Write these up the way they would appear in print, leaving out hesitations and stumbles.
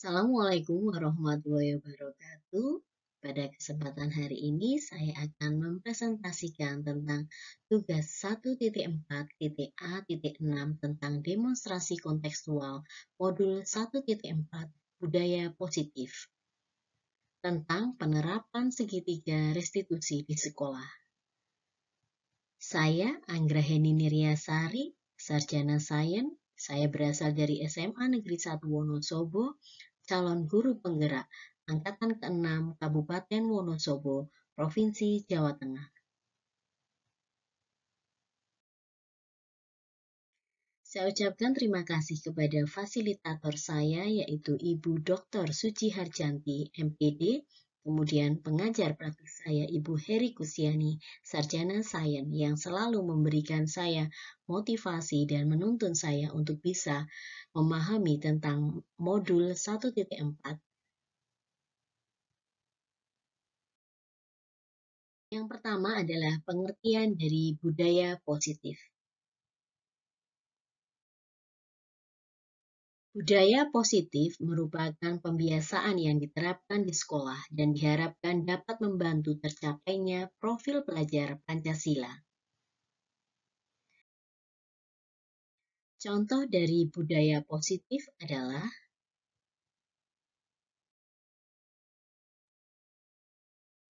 Assalamualaikum warahmatullahi wabarakatuh. Pada kesempatan hari ini saya akan mempresentasikan tentang tugas 1.4.A.6 tentang demonstrasi kontekstual modul 1.4 budaya positif tentang penerapan segitiga restitusi di sekolah. Saya Anggraheni Niryasari, Sarjana Sains. Saya berasal dari SMA Negeri 1 Wonosobo, calon guru penggerak Angkatan ke-6 Kabupaten Wonosobo, Provinsi Jawa Tengah. Saya ucapkan terima kasih kepada fasilitator saya, yaitu Ibu Dr. Suci Harjanti, MPD, kemudian pengajar praktik saya Ibu Heri Kusiani, Sarjana Sains, yang selalu memberikan saya motivasi dan menuntun saya untuk bisa memahami tentang modul 1.4. Yang pertama adalah pengertian dari budaya positif. Budaya positif merupakan pembiasaan yang diterapkan di sekolah dan diharapkan dapat membantu tercapainya profil pelajar Pancasila. Contoh dari budaya positif adalah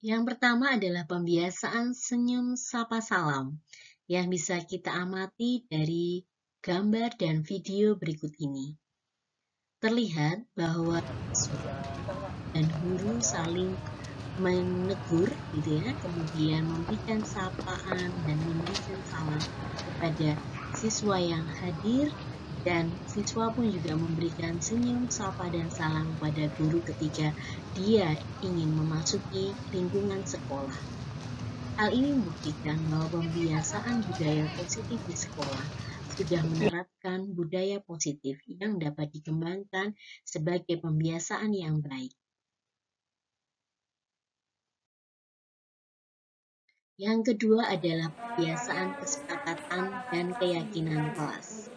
yang pertama adalah pembiasaan senyum sapa salam yang bisa kita amati dari gambar dan video berikut ini. Terlihat bahwa dan guru saling menegur gitu ya, kemudian memberikan sapaan dan memberikan salam kepada siswa yang hadir, dan siswa pun juga memberikan senyum, sapa, dan salam pada guru ketika dia ingin memasuki lingkungan sekolah. Hal ini membuktikan bahwa pembiasaan budaya positif di sekolah sudah menerapkan budaya positif yang dapat dikembangkan sebagai pembiasaan yang baik. Yang kedua adalah pembiasaan kesepakatan dan keyakinan kelas.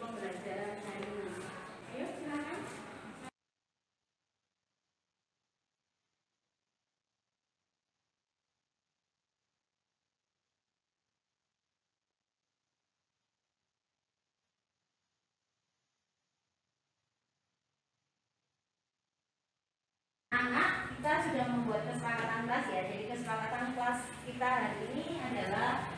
Kita sudah membuat kesepakatan kelas ya. Jadi kesepakatan kelas kita hari ini adalah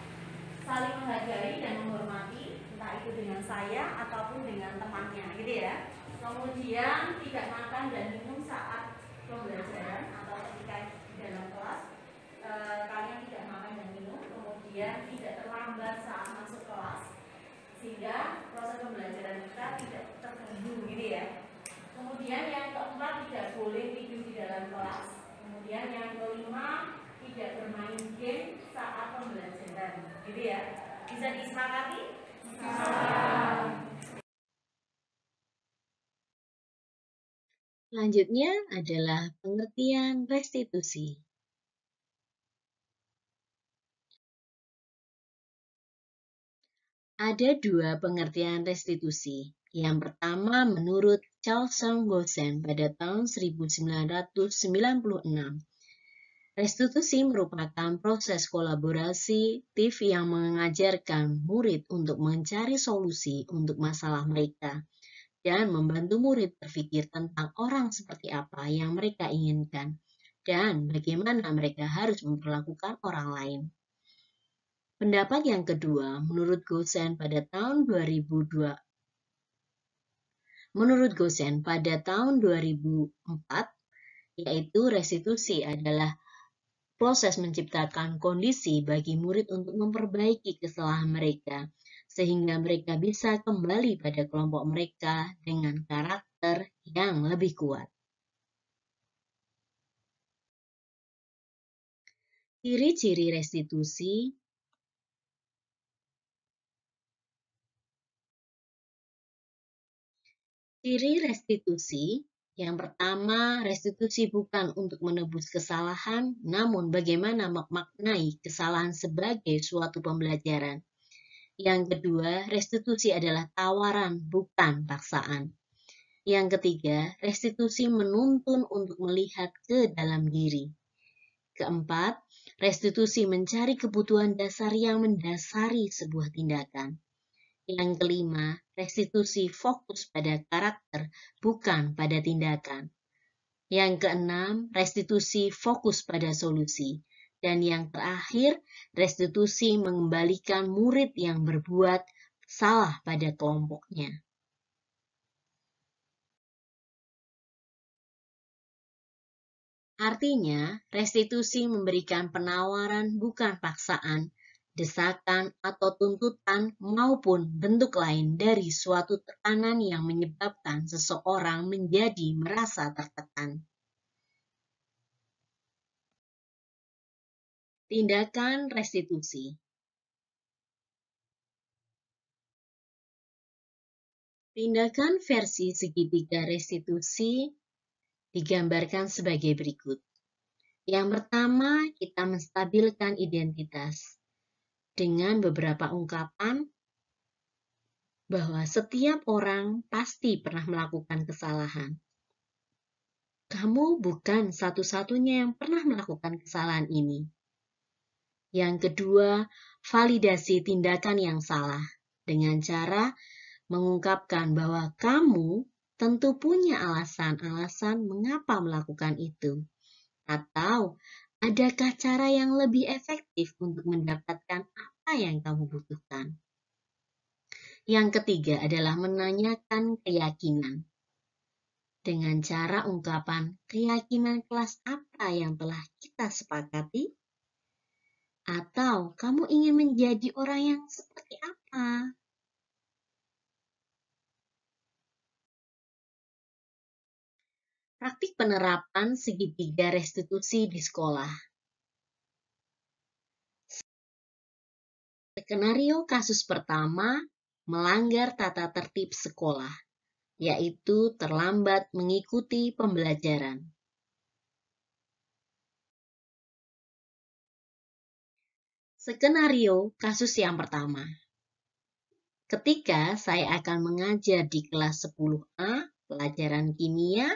saling menghargai dan menghormati, entah itu dengan saya ataupun dengan temannya, gitu ya. Kemudian tidak makan dan minum saat pembelajaran atau ketika di dalam kelas, kalian tidak makan dan minum. Kemudian tidak terlambat saat masuk kelas, sehingga proses pembelajaran kita tidak terganggu, gitu ya. Kemudian yang keempat, tidak boleh tidur di dalam kelas. Kemudian yang kelima, tidak bermain game saat pembelajaran, gitu ya. Bisa disepakati? Selanjutnya adalah pengertian restitusi. Ada dua pengertian restitusi. Yang pertama menurut Charles Gosen pada tahun 1996. Restitusi merupakan proses kolaboratif yang mengajarkan murid untuk mencari solusi untuk masalah mereka dan membantu murid berpikir tentang orang seperti apa yang mereka inginkan dan bagaimana mereka harus memperlakukan orang lain. Pendapat yang kedua, menurut Gosen pada tahun 2002. Menurut Gosen pada tahun 2004, yaitu restitusi adalah proses menciptakan kondisi bagi murid untuk memperbaiki kesalahan mereka, sehingga mereka bisa kembali pada kelompok mereka dengan karakter yang lebih kuat. Ciri-ciri restitusi. Ciri restitusi. Yang pertama, restitusi bukan untuk menebus kesalahan, namun bagaimana memaknai kesalahan sebagai suatu pembelajaran. Yang kedua, restitusi adalah tawaran, bukan paksaan. Yang ketiga, restitusi menuntun untuk melihat ke dalam diri. Keempat, restitusi mencari kebutuhan dasar yang mendasari sebuah tindakan. Yang kelima, restitusi fokus pada karakter, bukan pada tindakan. Yang keenam, restitusi fokus pada solusi. Dan yang terakhir, restitusi mengembalikan murid yang berbuat salah pada kelompoknya. Artinya, restitusi memberikan penawaran bukan paksaan, desakan atau tuntutan maupun bentuk lain dari suatu tekanan yang menyebabkan seseorang menjadi merasa tertekan. Tindakan restitusi. Tindakan versi segitiga restitusi digambarkan sebagai berikut. Yang pertama, kita menstabilkan identitas dengan beberapa ungkapan bahwa setiap orang pasti pernah melakukan kesalahan. Kamu bukan satu-satunya yang pernah melakukan kesalahan ini. Yang kedua, validasi tindakan yang salah dengan cara mengungkapkan bahwa kamu tentu punya alasan-alasan mengapa melakukan itu. Atau, adakah cara yang lebih efektif untuk mendapatkan apa yang kamu butuhkan? Yang ketiga adalah menanyakan keyakinan. Dengan cara ungkapan keyakinan kelas apa yang telah kita sepakati? Atau kamu ingin menjadi orang yang seperti apa? Praktik penerapan segitiga restitusi di sekolah. Skenario kasus pertama, melanggar tata tertib sekolah, yaitu terlambat mengikuti pembelajaran. Skenario kasus yang pertama. Ketika saya akan mengajar di kelas 10A, pelajaran kimia,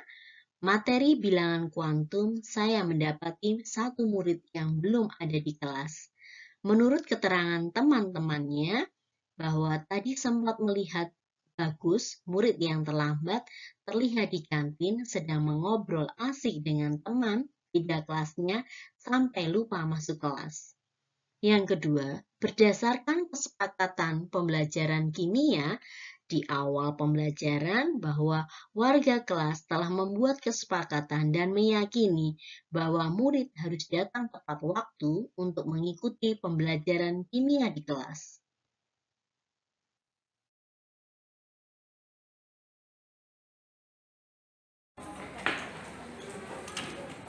materi bilangan kuantum, saya mendapati satu murid yang belum ada di kelas. Menurut keterangan teman-temannya, bahwa tadi sempat melihat Bagus, murid yang terlambat, terlihat di kantin sedang mengobrol asik dengan teman beda kelasnya sampai lupa masuk kelas. Yang kedua, berdasarkan kesepakatan pembelajaran kimia, di awal pembelajaran bahwa warga kelas telah membuat kesepakatan dan meyakini bahwa murid harus datang tepat waktu untuk mengikuti pembelajaran kimia di kelas.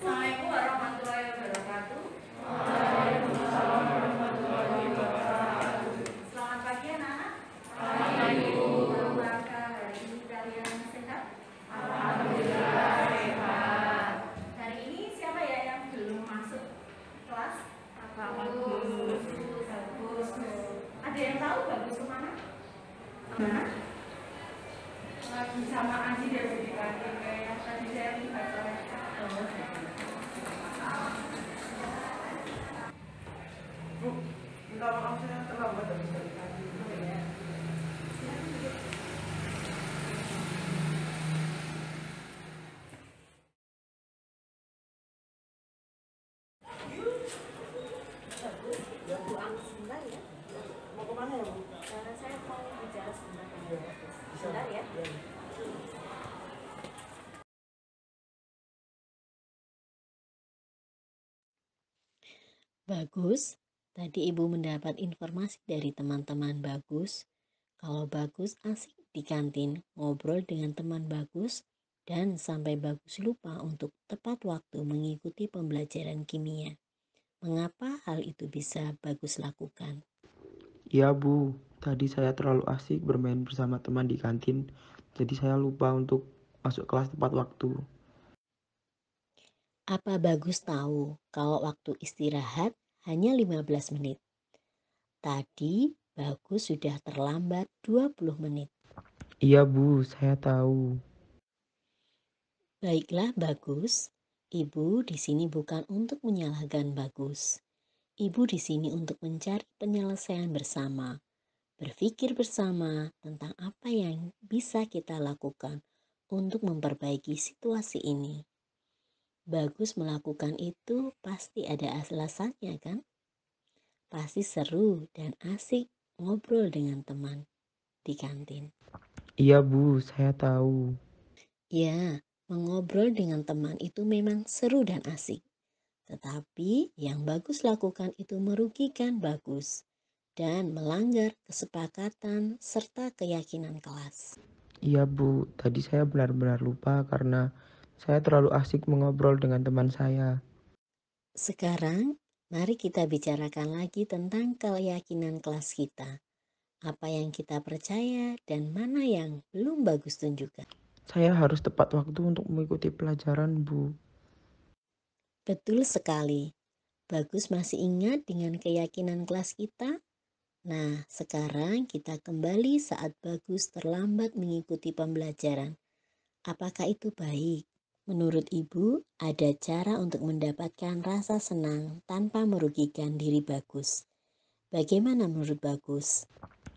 Assalamualaikum warahmatullahi wabarakatuh. Selamat pagi anak-anak. Apakah hari ini kalian sehat? Alhamdulillah sehat. Hari ini siapa ya yang belum masuk kelas? Bagus. Ada yang tahu Bagus kemana? Kemana? Lagi sama Andi dari kantin kayak tadi saya lihat. Bu, minta maaf saya terlambat dari tadi. Sebentar ya. Mau kemana ya, Bu? Karena saya mau bicara sebentar. Sebentar ya. Bagus, tadi Ibu mendapat informasi dari teman-teman Bagus, kalau Bagus asik di kantin ngobrol dengan teman Bagus dan sampai Bagus lupa untuk tepat waktu mengikuti pembelajaran kimia. Mengapa hal itu bisa Bagus lakukan? Iya, Bu. Tadi saya terlalu asik bermain bersama teman di kantin, jadi saya lupa untuk masuk kelas tepat waktu. Apa Bagus tahu kalau waktu istirahat hanya 15 menit? Tadi Bagus sudah terlambat 20 menit. Iya, Bu, saya tahu. Baiklah, Bagus. Ibu di sini bukan untuk menyalahkan Bagus. Ibu di sini untuk mencari penyelesaian bersama, berpikir bersama tentang apa yang bisa kita lakukan untuk memperbaiki situasi ini. Bagus melakukan itu pasti ada alasannya, kan? Pasti seru dan asik ngobrol dengan teman di kantin. Iya Bu, saya tahu. Ya, mengobrol dengan teman itu memang seru dan asik. Tetapi yang Bagus lakukan itu merugikan Bagus dan melanggar kesepakatan serta keyakinan kelas. Iya Bu, tadi saya benar-benar lupa karena saya terlalu asik mengobrol dengan teman saya. Sekarang, mari kita bicarakan lagi tentang keyakinan kelas kita. Apa yang kita percaya dan mana yang belum Bagus tunjukkan. Saya harus tepat waktu untuk mengikuti pelajaran Bu. Betul sekali. Bagus masih ingat dengan keyakinan kelas kita? Nah, sekarang kita kembali saat Bagus terlambat mengikuti pembelajaran. Apakah itu baik? Menurut Ibu, ada cara untuk mendapatkan rasa senang tanpa merugikan diri Bagus. Bagaimana menurut Bagus?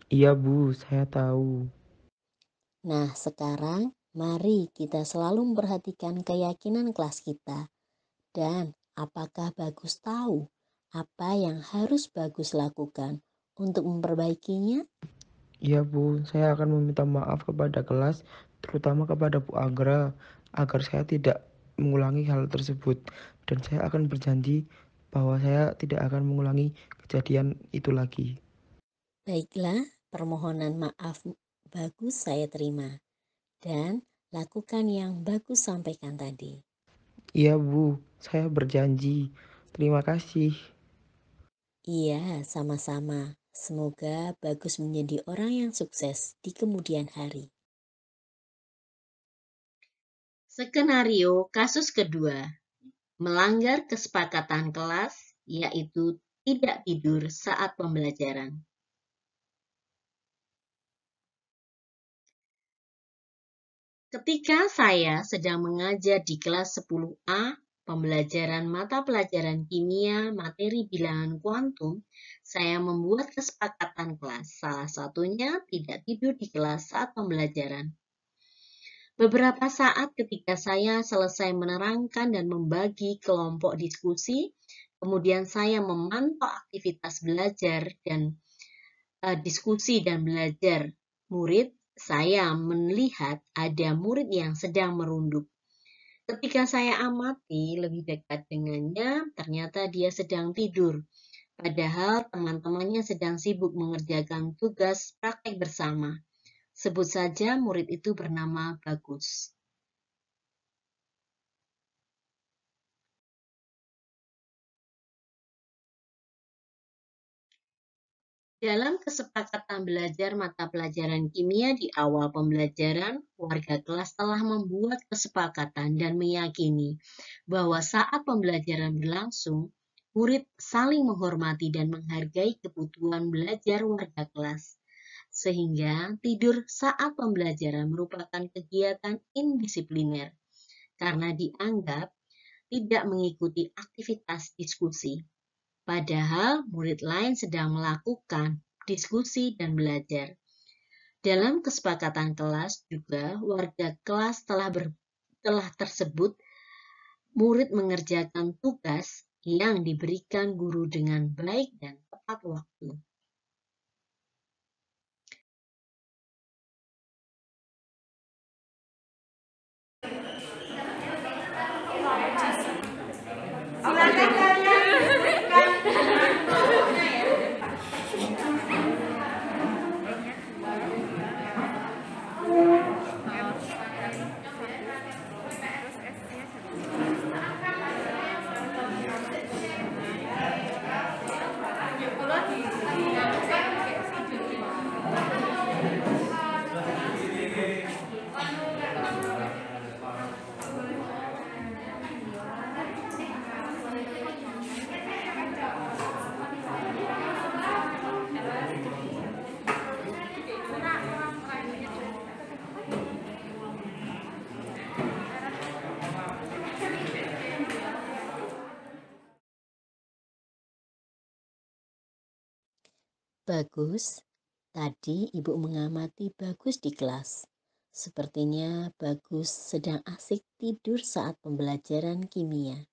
Iya Bu, saya tahu. Nah, sekarang mari kita selalu memperhatikan keyakinan kelas kita. Dan apakah Bagus tahu apa yang harus Bagus lakukan untuk memperbaikinya? Iya Bu, saya akan meminta maaf kepada kelas, terutama kepada Bu Agra, agar saya tidak mengulangi hal tersebut. Dan saya akan berjanji bahwa saya tidak akan mengulangi kejadian itu lagi. Baiklah, permohonan maaf Bagus saya terima. Dan lakukan yang Bagus sampaikan tadi. Iya Bu, saya berjanji. Terima kasih. Iya, sama-sama. Semoga Bagus menjadi orang yang sukses di kemudian hari. Skenario kasus kedua, melanggar kesepakatan kelas, yaitu tidak tidur saat pembelajaran. Ketika saya sedang mengajar di kelas 10A, pembelajaran mata pelajaran kimia materi bilangan kuantum, saya membuat kesepakatan kelas. Salah satunya tidak tidur di kelas saat pembelajaran. Beberapa saat ketika saya selesai menerangkan dan membagi kelompok diskusi, kemudian saya memantau aktivitas belajar dan diskusi dan belajar murid, saya melihat ada murid yang sedang merunduk. Ketika saya amati lebih dekat dengannya, ternyata dia sedang tidur. Padahal teman-temannya sedang sibuk mengerjakan tugas praktek bersama. Sebut saja murid itu bernama Bagus. Dalam kesepakatan belajar mata pelajaran kimia di awal pembelajaran, warga kelas telah membuat kesepakatan dan meyakini bahwa saat pembelajaran berlangsung, murid saling menghormati dan menghargai kebutuhan belajar warga kelas. Sehingga tidur saat pembelajaran merupakan kegiatan indisipliner karena dianggap tidak mengikuti aktivitas diskusi. Padahal murid lain sedang melakukan diskusi dan belajar. Dalam kesepakatan kelas juga warga kelas telah tersebut murid mengerjakan tugas yang diberikan guru dengan baik dan tepat waktu. Silakan kalian berikan kelompoknya ya. Bagus, tadi Ibu mengamati Bagus di kelas. Sepertinya Bagus sedang asik tidur saat pembelajaran kimia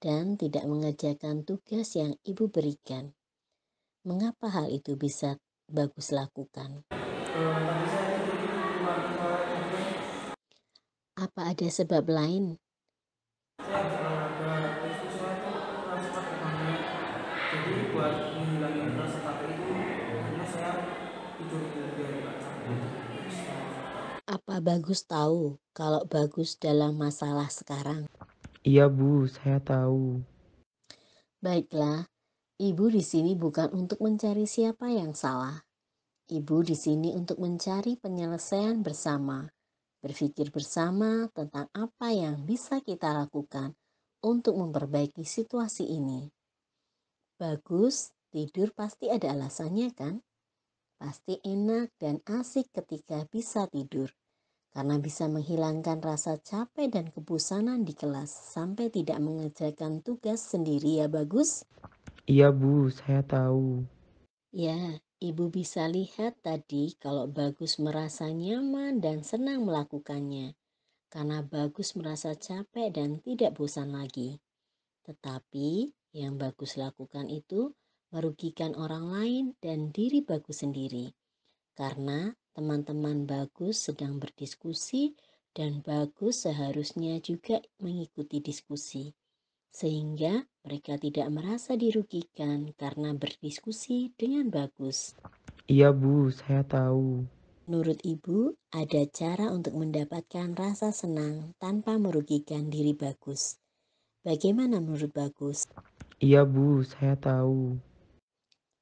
dan tidak mengerjakan tugas yang Ibu berikan. Mengapa hal itu bisa Bagus lakukan? Apa ada sebab lain? Jadi buat menghilangkan rasa capek itu hanya saya tidur biar nggak capek. Apa Bagus tahu kalau Bagus dalam masalah sekarang? Iya Bu, saya tahu. Baiklah, Ibu di sini bukan untuk mencari siapa yang salah. Ibu di sini untuk mencari penyelesaian bersama, berpikir bersama tentang apa yang bisa kita lakukan untuk memperbaiki situasi ini. Bagus, tidur pasti ada alasannya kan? Pasti enak dan asik ketika bisa tidur, karena bisa menghilangkan rasa capek dan kebosanan di kelas sampai tidak mengerjakan tugas sendiri ya Bagus? Iya Bu, saya tahu. Ya, Ibu bisa lihat tadi kalau Bagus merasa nyaman dan senang melakukannya, karena Bagus merasa capek dan tidak bosan lagi. Tetapi yang Bagus lakukan itu merugikan orang lain dan diri Bagus sendiri, karena teman-teman Bagus sedang berdiskusi dan Bagus seharusnya juga mengikuti diskusi. Sehingga mereka tidak merasa dirugikan karena berdiskusi dengan Bagus. Iya Bu, saya tahu. Menurut Ibu, ada cara untuk mendapatkan rasa senang tanpa merugikan diri Bagus. Bagaimana menurut Bagus? Iya Bu, saya tahu.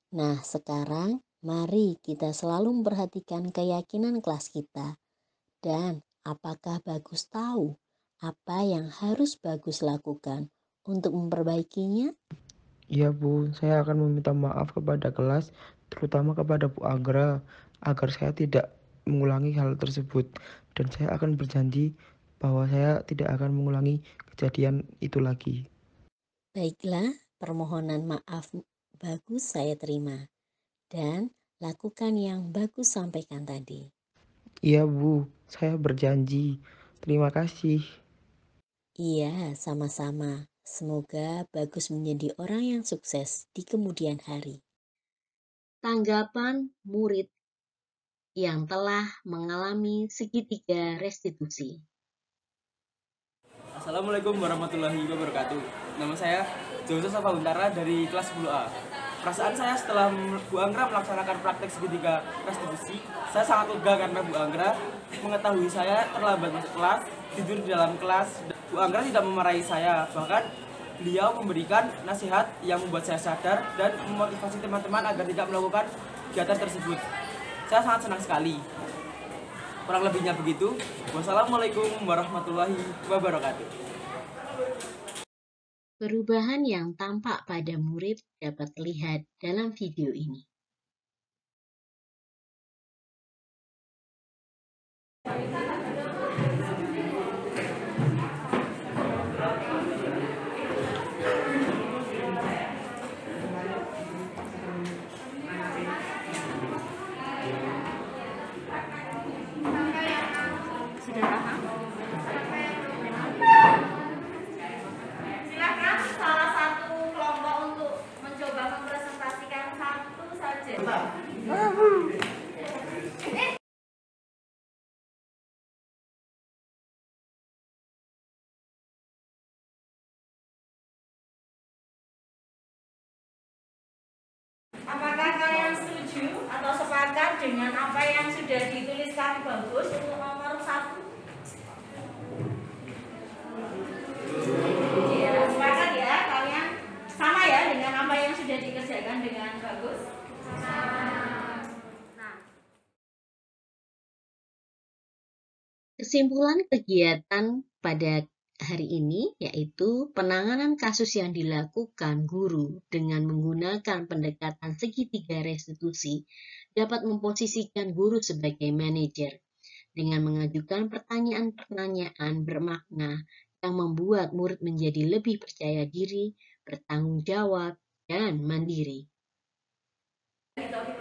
Nah, sekarang mari kita selalu memperhatikan keyakinan kelas kita. Dan apakah Bagus tahu apa yang harus Bagus lakukan untuk memperbaikinya? Iya Bu, saya akan meminta maaf kepada kelas, terutama kepada Bu Agra, agar saya tidak mengulangi hal tersebut. Dan saya akan berjanji bahwa saya tidak akan mengulangi kejadian itu lagi. Baiklah, permohonan maaf Bagus saya terima. Dan lakukan yang Bagus sampaikan tadi. Iya Bu, saya berjanji. Terima kasih. Iya, sama-sama. Semoga Bagus menjadi orang yang sukses di kemudian hari. Tanggapan murid yang telah mengalami segitiga restitusi. Assalamualaikum warahmatullahi wabarakatuh. Nama saya Joseph Safahuntara dari kelas 10A. Perasaan saya setelah Bu Anggra melaksanakan praktek segitiga restitusi, saya sangat lega karena Bu Anggra mengetahui saya terlambat masuk kelas, tidur di dalam kelas. Bu Anggra tidak memarahi saya, bahkan beliau memberikan nasihat yang membuat saya sadar dan memotivasi teman-teman agar tidak melakukan kegiatan tersebut. Saya sangat senang sekali. Kurang lebihnya begitu. Wassalamualaikum warahmatullahi wabarakatuh. Perubahan yang tampak pada murid dapat terlihat dalam video ini. Sudah paham? Silakan salah satu kelompok untuk mencoba mempresentasikan satu saja. Apakah kalian setuju atau sepakat dengan apa yang sudah dituliskan Bagus untuk nomor 1? Ya, sepakat ya, kalian sama ya dengan apa yang sudah dikerjakan dengan Bagus? Nah, Kesimpulan kegiatan pada hari ini yaitu penanganan kasus yang dilakukan guru dengan menggunakan pendekatan segitiga restitusi dapat memposisikan guru sebagai manajer dengan mengajukan pertanyaan-pertanyaan bermakna yang membuat murid menjadi lebih percaya diri, bertanggung jawab, dan mandiri. gitu